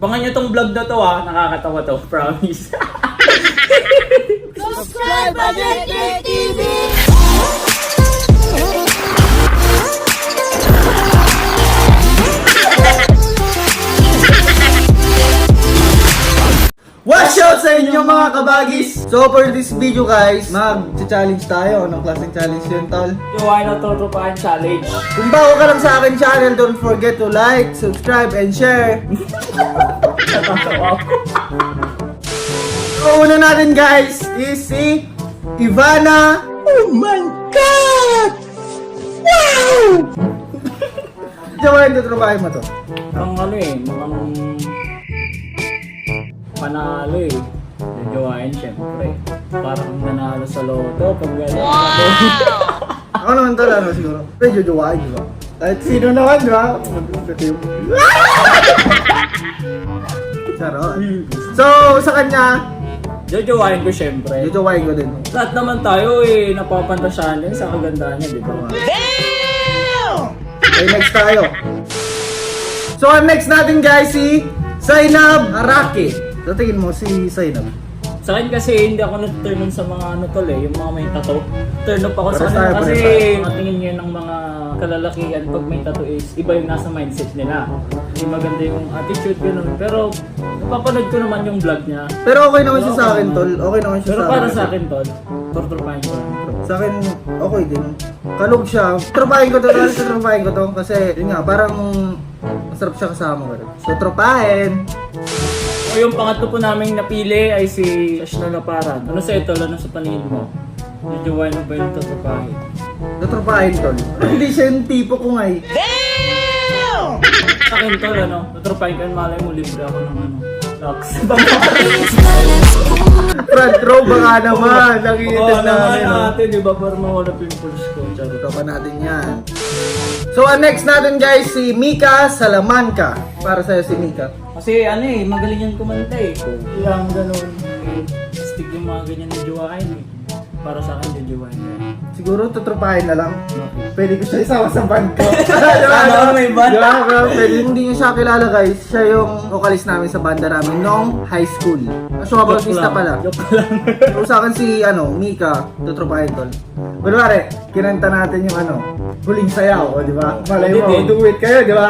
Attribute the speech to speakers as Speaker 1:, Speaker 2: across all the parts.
Speaker 1: Abangan nyo tong vlog na to nakakatawa to, promise.
Speaker 2: Subscribe Agad TV!
Speaker 3: Watch out sa inyo mga kabagis! So for this video guys, mag-challenge tayo. Anong klaseng challenge yun, tol?
Speaker 1: Yung why not tutupahan challenge.
Speaker 3: Kung bago ka lang sa akin channel, don't forget to like, subscribe, and share.
Speaker 1: Natatawa ako.
Speaker 3: So una natin guys is si Ivana. Oh my God! Wow! Diyan tutupahin mo to.
Speaker 1: Mukhang panalo Jojowain syempre. Parang nanalo sa loto pag gano'n.
Speaker 3: Ako naman tol, siguro. Pero jojowain, di ba? Kahit sino naman, di ba? Charot. So, sa kanya,
Speaker 1: Jojowain ko syempre.
Speaker 3: jojowain ko din.
Speaker 1: Lahat naman tayo napapantasyahan din sa kagandahan niya, di ba?
Speaker 3: Okay, next tayo. So, ang next natin guys, si Zainab Araki. So, tingin mo si Zainab.
Speaker 1: Sa akin kasi hindi ako nag-turn on sa mga yung mga may tattoo. Turn up ako sa
Speaker 3: Pares
Speaker 1: kanila
Speaker 3: tayo,
Speaker 1: kasi
Speaker 3: pares tayo.
Speaker 1: matingin ngayon ng mga kalalakihan pag may tattoo is iba yung nasa mindset nila. Hindi maganda yung attitude ganun. Pero napapanood ko naman yung vlog niya.
Speaker 3: Pero okay naman siya sa akin, tol. Okay naman siya
Speaker 1: Pero
Speaker 3: sa
Speaker 1: para
Speaker 3: akin.
Speaker 1: sa akin, Tol, torturpahin ko lang.
Speaker 3: Sa akin, okay din. Kalog siya. Tropahin ko to, tropahin ko to. Kasi, yun nga, parang masarap siya kasama ko. So, tropahin.
Speaker 1: O yung pangatlo po naming napili ay si Ash na Laparan. Ano sa ito? Ano sa paningin mo? Jojowain mo ba yung torturpahin?
Speaker 3: Tropahin, tol. Hindi siya yung tipo ko nga eh.
Speaker 1: Sa akin, Tol, torturpahin ka, malay mo, libre ako ng locks.
Speaker 3: Front row, baka naman. Nakikita namin.
Speaker 1: natin, di ba? Para mawala pimples ko. Charot.
Speaker 3: Tropa natin yan. So, ang next natin guys, si Mika Salamanca. Para sa'yo si Mika.
Speaker 1: Kasi magaling yan kumanta Ilang ganun. Stick yung mga ganyan na jowain Para sa akin, jojowain
Speaker 3: Siguro tutropahin na lang.
Speaker 1: Okay.
Speaker 3: Pwede ko siya isama sa band ko.
Speaker 1: Sana may band.
Speaker 3: Diba? Pwede. Hindi niyo siya kilala guys. Siya yung vocalist namin sa banda namin nung high school. Siya bautista pala.
Speaker 1: Joke lang.
Speaker 3: So sa akin si Mika, tutropahin tol. Kunwari, kinanta natin yung huling sayaw, di ba? Malay mo,
Speaker 1: Hindi din.
Speaker 3: do it kayo, di ba?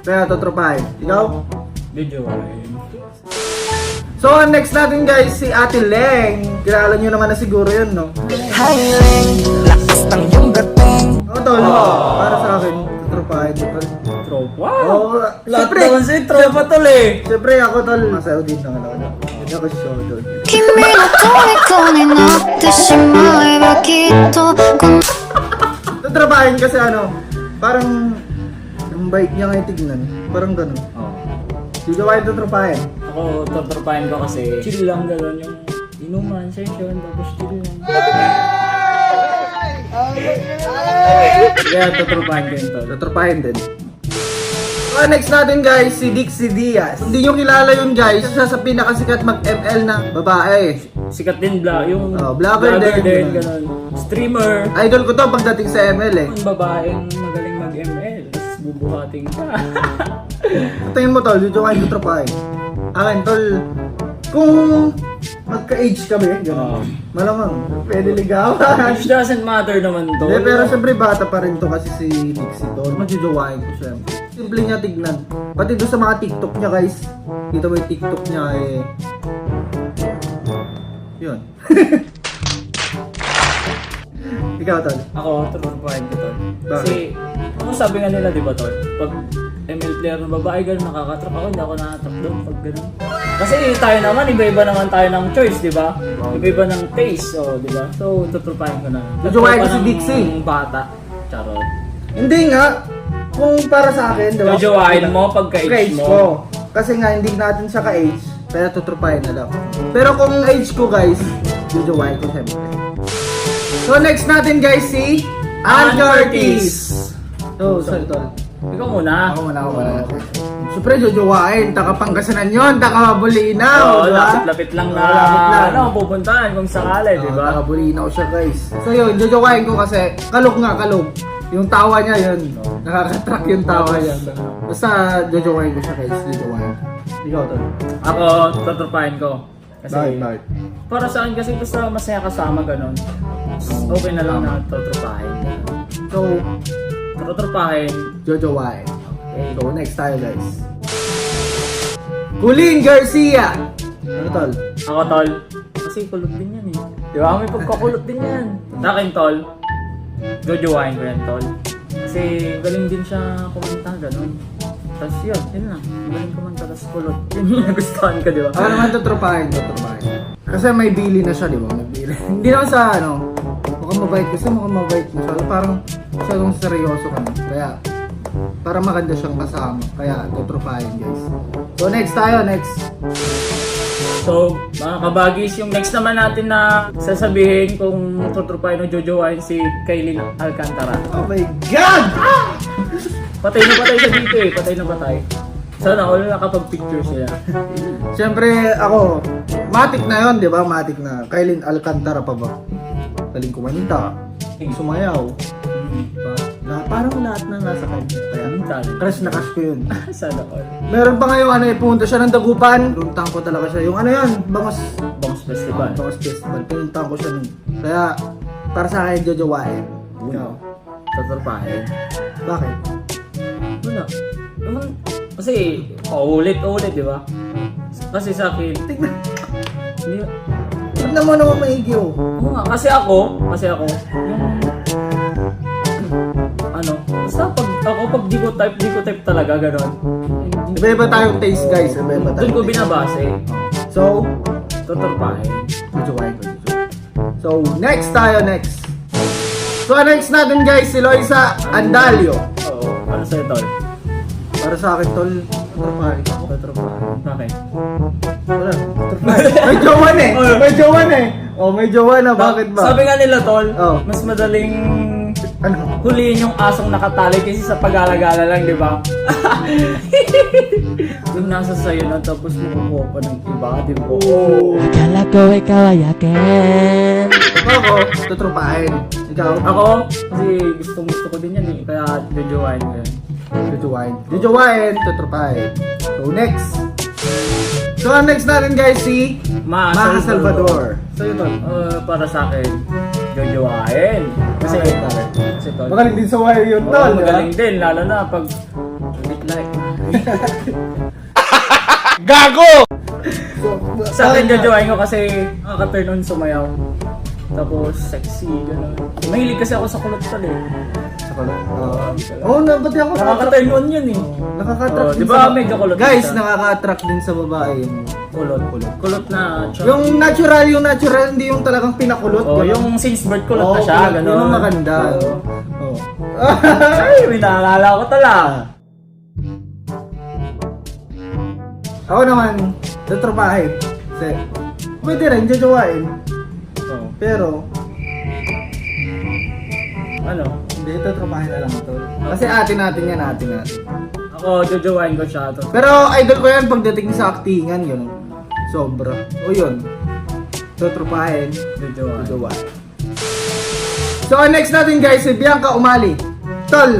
Speaker 3: Kaya tutropahin. Ikaw?
Speaker 1: Jojowain.
Speaker 3: So, ang next natin guys, si Ate Leng. Kilala nyo naman na siguro yun, no?
Speaker 2: Hi Leng, lakas ng iyong dating.
Speaker 3: Tol, para sa akin, tutropahin mo, tol.
Speaker 1: Tropa?
Speaker 3: Lahat
Speaker 1: naman sa'yo, tropa tol
Speaker 3: Siyempre ako, tol. Masayaw din naman ako. Hindi ako show, tol.
Speaker 2: 君の虜になってしまえばきっと
Speaker 3: Tutropahin kasi parang ang bait niya ngayon tignan. Parang ganun. Jojowain tutropahin.
Speaker 1: Ako, torturpahin ko kasi chill lang gano'n yung inuman, session, tapos chill lang. Kaya torturpahin ko yun, tol.
Speaker 3: Tutropahin din. So, next natin guys, si Dixie Diaz. Hindi nyo kilala yun guys. Siya sa pinakasikat mag-ML na babae.
Speaker 1: Sikat din yung
Speaker 3: vlogger din.
Speaker 1: Ganun. Streamer.
Speaker 3: Idol ko to pagdating sa ML eh.
Speaker 1: Yung babaeng magaling mag-ML, tapos bubuhating ka.
Speaker 3: Tingin mo tol, jojowain tutropahin. Akin tol, kung magka-age kami, gano'n. Malamang, pwede ligawan.
Speaker 1: Age doesn't matter naman to.
Speaker 3: Hindi, pero siyempre bata pa rin to kasi si Dixie tol. Magjojowain ko siyempre. Simple niya tignan. Pati doon sa mga TikTok niya guys. Kita mo yung TikTok niya yun. Ikaw tol.
Speaker 1: Ako, torturpahin ko, tol.
Speaker 3: Bakit?
Speaker 1: Kasi, sabi nga nila, di ba, tol? Pag ML player ng babae, gano'n nakakatrap ako, hindi ako nakatrap doon pag gano'n. Kasi tayo naman, iba-iba naman tayo ng choice, di ba? Iba-iba ng taste, di ba? So, tutupahin ko na.
Speaker 3: Jojowain ko si
Speaker 1: Tropa ng
Speaker 3: Dixie.
Speaker 1: Bata. Charot.
Speaker 3: Hindi nga. Kung para sa akin, diba?
Speaker 1: Jojowain mo pagka-age mo.
Speaker 3: Kasi nga, hindi natin siya ka-age. Kaya tutropahin na lang. Pero kung age ko guys, jojowain ko siyempre. So next natin guys, si Ann Curtis. So, sorry tol.
Speaker 1: Ikaw muna.
Speaker 3: Ako muna. Siyempre, jojowain. Taka Pangasinan yun. Taka Bulinaw.
Speaker 1: Oo,
Speaker 3: diba?
Speaker 1: lapit lang na
Speaker 3: Lapit lang.
Speaker 1: pupuntahan kung sakali, di ba?
Speaker 3: Taka Bulinaw siya guys. So yun, jojowain ko kasi kalog nga, kalog. Yung tawa niya yun. Nakaka-track yung tawa niya. Basta jojowain ko siya guys. Jojowain. Ikaw tol.
Speaker 1: Ako, tutupahin ko. Kasi,
Speaker 3: Bakit?
Speaker 1: para sa akin kasi basta masaya kasama ganun. Okay na lang na tutupahin.
Speaker 3: So,
Speaker 1: Tutupahin.
Speaker 3: jojowain.
Speaker 1: Okay.
Speaker 3: So, next tayo guys. Colleen Garcia! Ano tol?
Speaker 1: Ako, tol. Kasi kulot din yan eh. Di ba? May pagkakulot din yan. Sa akin, tol. Jojowain ko yan, tol. Kasi galing din siya kumanta, ganun. Tapos yun lang. Galing kumanta, tapos kulot. Yun yung nagustuhan ko, di ba?
Speaker 3: Ako naman tutropahin. Kasi may bili na siya, di ba? May bili. Hindi naman sa ano, mukhang mabait kasi mukhang mabait na siya. Parang masyadong seryoso ka na. Kaya, para maganda siyang kasama. Kaya tutropahin guys. So next tayo, next.
Speaker 1: So, mga kabagis, yung next naman natin na sasabihin kung tutupahin o jojowain si Kailin Alcantara.
Speaker 3: Oh my God!
Speaker 1: Patay na patay siya dito eh. Patay na patay. Sana all nakapag-picture sila.
Speaker 3: Siyempre ako, matik na yon, di ba? Matik na. Kailin Alcantara pa ba? Galing kumanta. Sumayaw. Diba? Parang lahat na nasa kanya. Kaya, crush na crush ko yun.
Speaker 1: Sana all.
Speaker 3: Meron pa ngayon ano, pumunta siya ng Dagupan. Luntang ko talaga siya. Yung ano yun, Bangos
Speaker 1: Bangs Festival.
Speaker 3: Bangos Festival. Pinuntang ko siya nun. Kaya, para sa akin, jojowain. Ikaw.
Speaker 1: Tutupahin.
Speaker 3: Bakit?
Speaker 1: Wala. Naman, kasi paulit-ulit, di ba? Kasi sa akin,
Speaker 3: Tignan.
Speaker 1: hindi,
Speaker 3: Tignan mo naman maigi oh.
Speaker 1: oo nga, kasi ako, yung, ano, basta pag di ko type talaga, gano'n.
Speaker 3: Iba-iba tayong taste guys. Iba-iba
Speaker 1: Doon
Speaker 3: tayong
Speaker 1: ko
Speaker 3: taste.
Speaker 1: binabase,
Speaker 3: So,
Speaker 1: tutupahin.
Speaker 3: jojowain ko. So, next tayo, next. So, next natin guys, si Loisa Andalio.
Speaker 1: Oo, ano sa'yo, tol?
Speaker 3: Para sa akin, tol, tutropahin.
Speaker 1: Tutupahin. Bakit?
Speaker 3: Wala, tutropahin. May jowa na eh. May jowa na eh. Oh, may jowa na. Bakit ba?
Speaker 1: Sabi nga nila, tol,
Speaker 3: Oh.
Speaker 1: mas madaling
Speaker 3: Ano?
Speaker 1: huliin yung asong nakatali kaysa sa pag-alagala lang, di ba? Yung nasa sayo na tapos makukuha pa ng iba, di ba?
Speaker 3: Oo.
Speaker 4: Akala ko ikaw ay akin.
Speaker 3: Ako, tutropahin. Ikaw?
Speaker 1: Ako, kasi gusto ko din yan eh, kaya jojowain ko yan.
Speaker 3: Jojowain. Jojowain, tutropahin. So, next. So, ang next natin guys, si Maha Salvador. Sa'yo, tol.
Speaker 1: Para sa akin, jojowain. Kasi,
Speaker 3: Bakit?
Speaker 1: kasi tol.
Speaker 3: Magaling din sa wire yun,
Speaker 1: Oo,
Speaker 3: tol. di ba?
Speaker 1: magaling din, lalo na pag like. Sa akin, jojowain ko kasi nakaka-turn on sumayaw. Tapos, sexy, gano'n. Mahilig kasi ako sa kulot tol eh.
Speaker 3: Sa kulot. Oo, ba't ako
Speaker 1: Nakaka-turn on yun eh.
Speaker 3: Nakaka-attract
Speaker 1: Oh,
Speaker 3: din
Speaker 1: di ba
Speaker 3: sa
Speaker 1: medyo kulot
Speaker 3: Guys,
Speaker 1: siya?
Speaker 3: nakaka-attract din sa babae yung
Speaker 1: Kulot. Kulot na char.
Speaker 3: yung natural, hindi yung talagang pinakulot.
Speaker 1: Oh,
Speaker 3: ganun.
Speaker 1: yung since birth kulot
Speaker 3: Oo,
Speaker 1: na siya,
Speaker 3: kulot.
Speaker 1: gano'n.
Speaker 3: Yun ang maganda.
Speaker 1: Oo.
Speaker 3: Oo.
Speaker 1: Ay, may naalala ko tala.
Speaker 3: Ako naman, tutropahin. Kasi, pwede rin, jojowain.
Speaker 1: Oh.
Speaker 3: Pero,
Speaker 1: Ano?
Speaker 3: hindi, tutropahin na lang ito. Kasi atin natin.
Speaker 1: Ako, jojowain ko siya. To.
Speaker 3: Pero idol ko yan pagdating sa actingan, gano'n. Sobra. O yun. Tutropahin,
Speaker 1: Jojowain.
Speaker 3: jojowain. So, ang next natin guys, si Bianca Umali. Tol!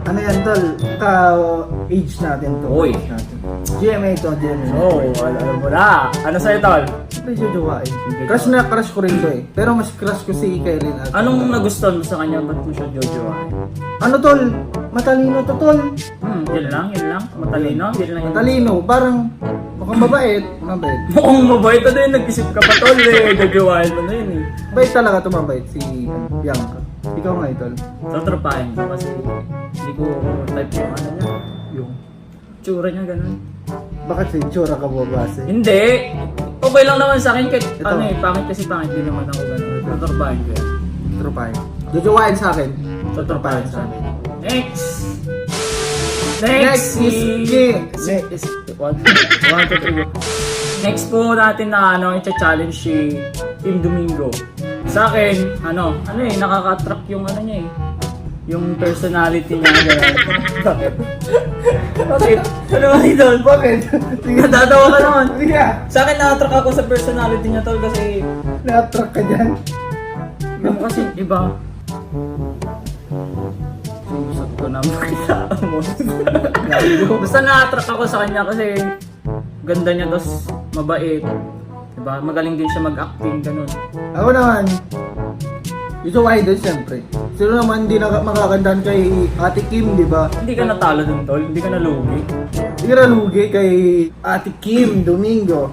Speaker 3: Ano yan, tol? Ka-age natin to.
Speaker 1: Uy.
Speaker 3: Age natin. GMA to, GMA.
Speaker 1: So, alam mo na. Ano sa'yo, tol?
Speaker 3: Siyempre, jojowain. Crush ko rin to eh. Pero mas crush ko si Kailin Alcantara.
Speaker 1: Anong nagustuhan mo sa kanya? Ba't mo siya jojowain?
Speaker 3: Ano tol? Matalino to tol.
Speaker 1: Yun lang. Matalino? Yun lang yun.
Speaker 3: Matalino. Parang mukhang mabait. Mabait.
Speaker 1: Mukhang mabait na din. Nag-isip ka pa, tol eh. Jojowain mo na yun eh.
Speaker 3: Bait talaga tumabait si Bianca. Ikaw nga tol.
Speaker 1: Tutropahin ko kasi hindi ko type yung ano niya. Yung tsura niya ganun.
Speaker 3: Bakit si Chura ka babase?
Speaker 1: Hindi. Okay lang naman sa akin kahit
Speaker 3: Ito.
Speaker 1: ano eh. Pangit kasi pangit din naman ako ganun. Tutropahin ko yan.
Speaker 3: Tutropahin. Jojowain sa akin.
Speaker 1: Tutropahin sa akin. Next
Speaker 3: Next is
Speaker 1: Next. One, two, three, go. Next po natin na i-challenge si Team Domingo. Sa akin, nakaka-attract yung niya eh. Yung personality niya, gano'n. Bakit? Bakit? Ano ba ito?
Speaker 3: Bakit?
Speaker 1: Natatawa ka naman.
Speaker 3: Sige ah.
Speaker 1: Sa akin, na-attract ako sa personality niya, tol, kasi
Speaker 3: Na-attract ka dyan.
Speaker 1: yung kasi iba. Susot ko na makita mo. Basta na-attract ako sa kanya kasi ganda niya, tapos mabait. Diba? Magaling din siya mag-acting, ganun.
Speaker 3: Ako naman, Yuzo Idol siyempre. Sino naman hindi makakandahan kay Ate Kim, di ba?
Speaker 1: Hindi ka natalo dun, tol. Hindi ka nalugi.
Speaker 3: Hindi ka nalugi kay Ate Kim Domingo.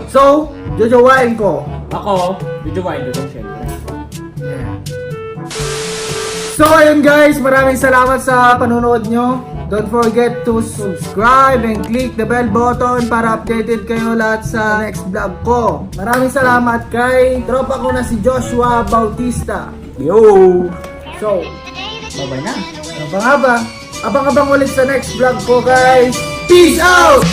Speaker 3: So, jojowain ko.
Speaker 1: Ako, video idol din, syempre.
Speaker 3: So ayun guys, maraming salamat sa panonood nyo. Don't forget to subscribe and click the bell button para updated kayo lahat sa next vlog ko. Maraming salamat kay tropa ko na si Joshua Bautista.
Speaker 1: Yo!
Speaker 3: So,
Speaker 1: Bye-bye na.
Speaker 3: abang-abang ulit sa next vlog ko guys. Peace out!